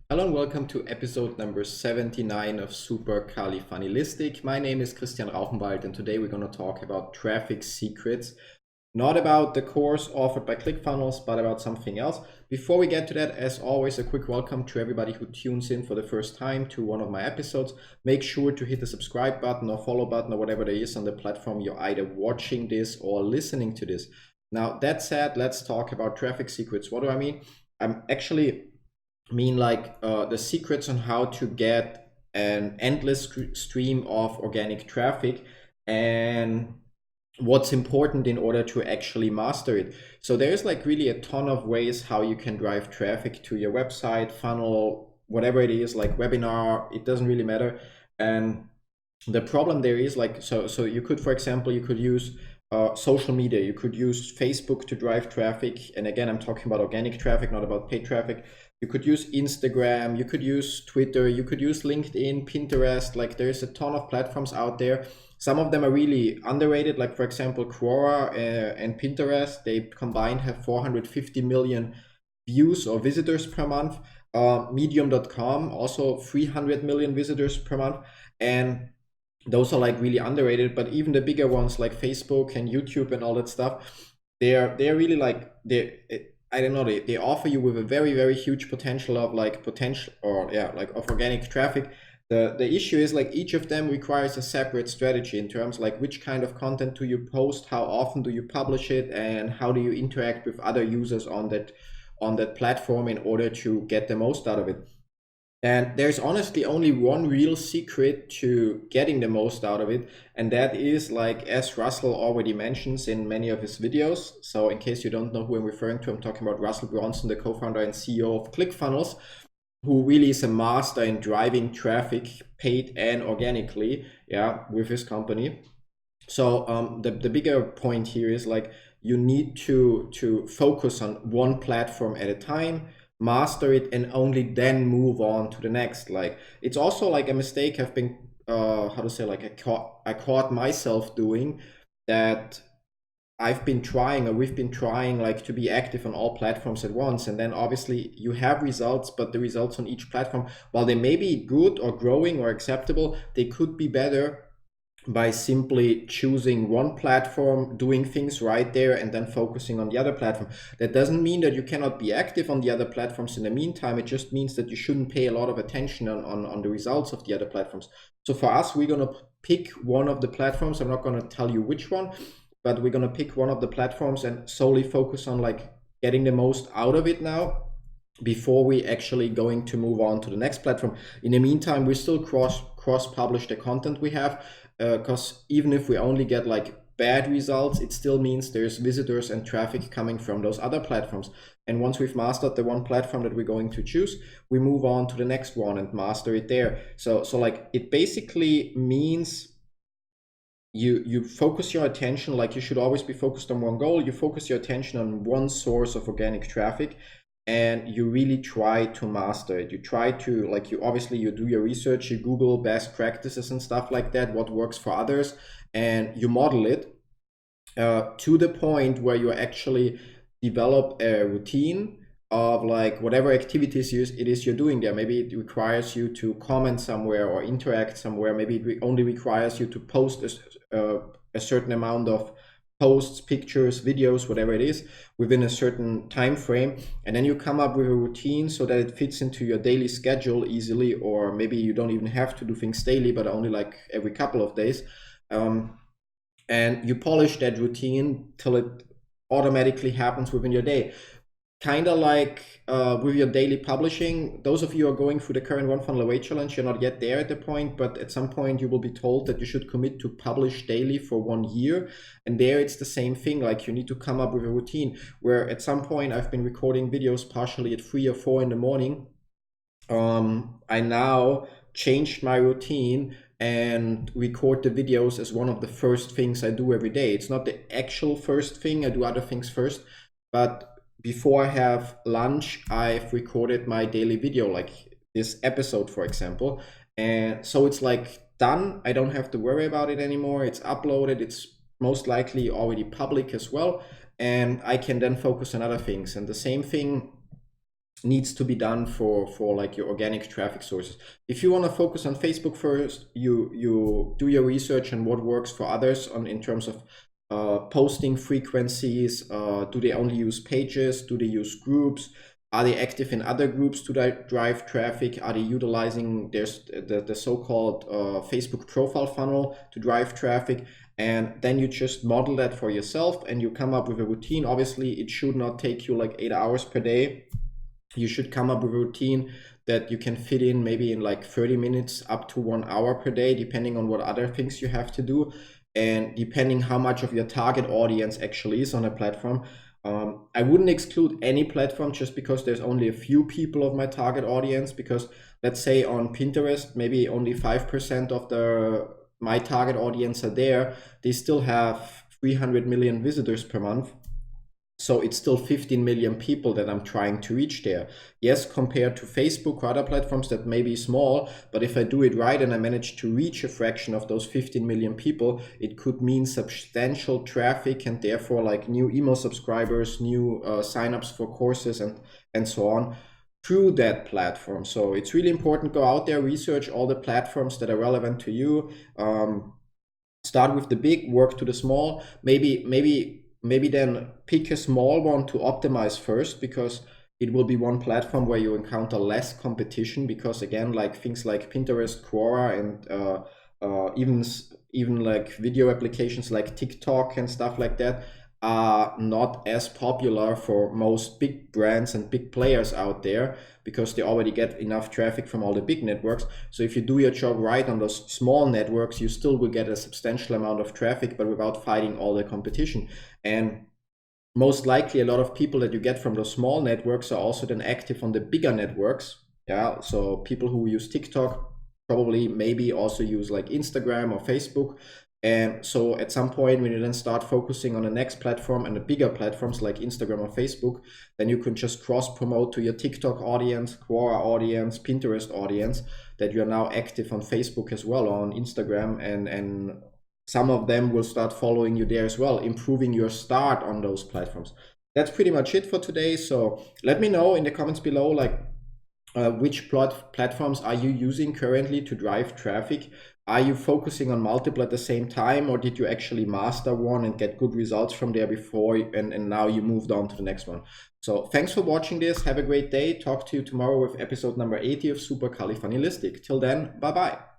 Hello and welcome to episode number 79 of Supercalifragilistic. My name is Christian Rauchenwald and today we're going to talk about traffic secrets. Not about the course offered by ClickFunnels, but about something else. Before we get to that, as always, a quick welcome to everybody who tunes in for the first time to one of my episodes. Make sure to hit the subscribe button or follow button or whatever there is on the platform you're either watching this or listening to this. Now, that said, let's talk about traffic secrets. What do I mean? I'm actually mean like the secrets on how to get an endless stream of organic traffic and what's important in order to actually master it. So there's like really a ton of ways how you can drive traffic to your website, funnel, whatever it is, like webinar, it doesn't really matter. And the problem there is like, so you could, for example, you could use social media, you could use Facebook to drive traffic. And again, I'm talking about organic traffic, not about paid traffic. You could use Instagram, you could use Twitter, you could use LinkedIn, Pinterest. Like there's a ton of platforms out there. Some of them are really underrated. Like for example, Quora and Pinterest, they combined have 450 million views or visitors per month. Medium.com also 300 million visitors per month. And those are like really underrated, but even the bigger ones like Facebook and YouTube and all that stuff, they're really like I don't know, they offer you with a very huge potential of like potential or yeah, like of organic traffic. The issue is like each of them requires a separate strategy in terms like which kind of content do you post, how often do you publish it, and how do you interact with other users on that platform in order to get the most out of it. And there's honestly only one real secret to getting the most out of it, and that is like as Russell already mentions in many of his videos. So in case you don't know who I'm referring to, I'm talking about Russell Brunson, the co-founder and CEO of ClickFunnels, who really is a master in driving traffic, paid and organically, yeah, with his company. So the bigger point here is like you need to focus on one platform at a time, master it, and only then move on to the next. Like it's also like a mistake I've been how to say, like I caught myself doing, that I've been trying or we've been trying like to be active on all platforms at once, and then obviously you have results, but the results on each platform, while they may be good or growing or acceptable, they could be better by simply choosing one platform, doing things right there, and then focusing on the other platform. That doesn't mean that you cannot be active on the other platforms in the meantime. It just means that you shouldn't pay a lot of attention on the results of the other platforms. So for us, we're going to pick one of the platforms. I'm not going to tell you which one, but we're going to pick one of the platforms and solely focus on like getting the most out of it now before we actually going to move on to the next platform. In the meantime, we still cross publish the content we have, because even if we only get like bad results, it still means there's visitors and traffic coming from those other platforms. And once we've mastered the one platform that we're going to choose, we move on to the next one and master it there. So like it basically means you focus your attention, like you should always be focused on one goal. You focus your attention on one source of organic traffic, and you really try to master it. You try to, like, you obviously you do your research, you Google best practices and stuff like that, what works for others, and you model it to the point where you actually develop a routine of like whatever activities it is you're doing there. Maybe it requires you to comment somewhere or interact somewhere. Maybe it only requires you to post a certain amount of posts, pictures, videos, whatever it is, within a certain time frame, and then you come up with a routine so that it fits into your daily schedule easily. Or maybe you don't even have to do things daily, but only like every couple of days. And you polish that routine till it automatically happens within your day. Kind of like with your daily publishing. Those of you who are going through the current One Funnel Away challenge, you're not yet there at the point, but at some point you will be told that you should commit to publish daily for 1 year. And there it's the same thing. Like you need to come up with a routine where at some point I've been recording videos partially at 3 or 4 in the morning. I now changed my routine and record the videos as one of the first things I do every day. It's not the actual first thing, I do other things first, but before I have lunch, I've recorded my daily video, like this episode, for example. And so it's like done. I don't have to worry about it anymore. It's uploaded. It's most likely already public as well. And I can then focus on other things. And the same thing needs to be done for like your organic traffic sources. If you want to focus on Facebook first, you do your research on what works for others on in terms of posting frequencies. Do they only use pages? Do they use groups? Are they active in other groups to drive traffic? Are they utilizing the so-called Facebook profile funnel to drive traffic? And then you just model that for yourself and you come up with a routine. Obviously, it should not take you like 8 hours per day. You should come up with a routine that you can fit in maybe in like 30 minutes up to 1 hour per day, depending on what other things you have to do. And depending how much of your target audience actually is on a platform. I wouldn't exclude any platform just because there's only a few people of my target audience, because let's say on Pinterest, maybe only 5% of my target audience are there. They still have 300 million visitors per month. So it's still 15 million people that I'm trying to reach there. Yes, compared to Facebook or other platforms that may be small, but if I do it right and I manage to reach a fraction of those 15 million people, it could mean substantial traffic and therefore like new email subscribers, new signups for courses and so on through that platform. So it's really important, go out there, research all the platforms that are relevant to you. Start with the big, work to the small, maybe then pick a small one to optimize first, because it will be one platform where you encounter less competition, because again, like things like Pinterest, Quora, and even like video applications like TikTok and stuff like that are not as popular for most big brands and big players out there, because they already get enough traffic from all the big networks. So if you do your job right on those small networks, you still will get a substantial amount of traffic, but without fighting all the competition. And most likely a lot of people that you get from those small networks are also then active on the bigger networks. Yeah, so people who use TikTok probably maybe also use like Instagram or Facebook. And so at some point when you then start focusing on the next platform and the bigger platforms like Instagram or Facebook, then you can just cross promote to your TikTok audience, Quora audience, Pinterest audience, that you're now active on Facebook as well, or on Instagram, and some of them will start following you there as well, improving your start on those platforms. That's pretty much it for today. So let me know in the comments below, like which platforms are you using currently to drive traffic? Are you focusing on multiple at the same time, or did you actually master one and get good results from there before, and now you moved on to the next one? So thanks for watching this. Have a great day. Talk to you tomorrow with episode number 80 of Supercalifragilistic. Till then, bye-bye.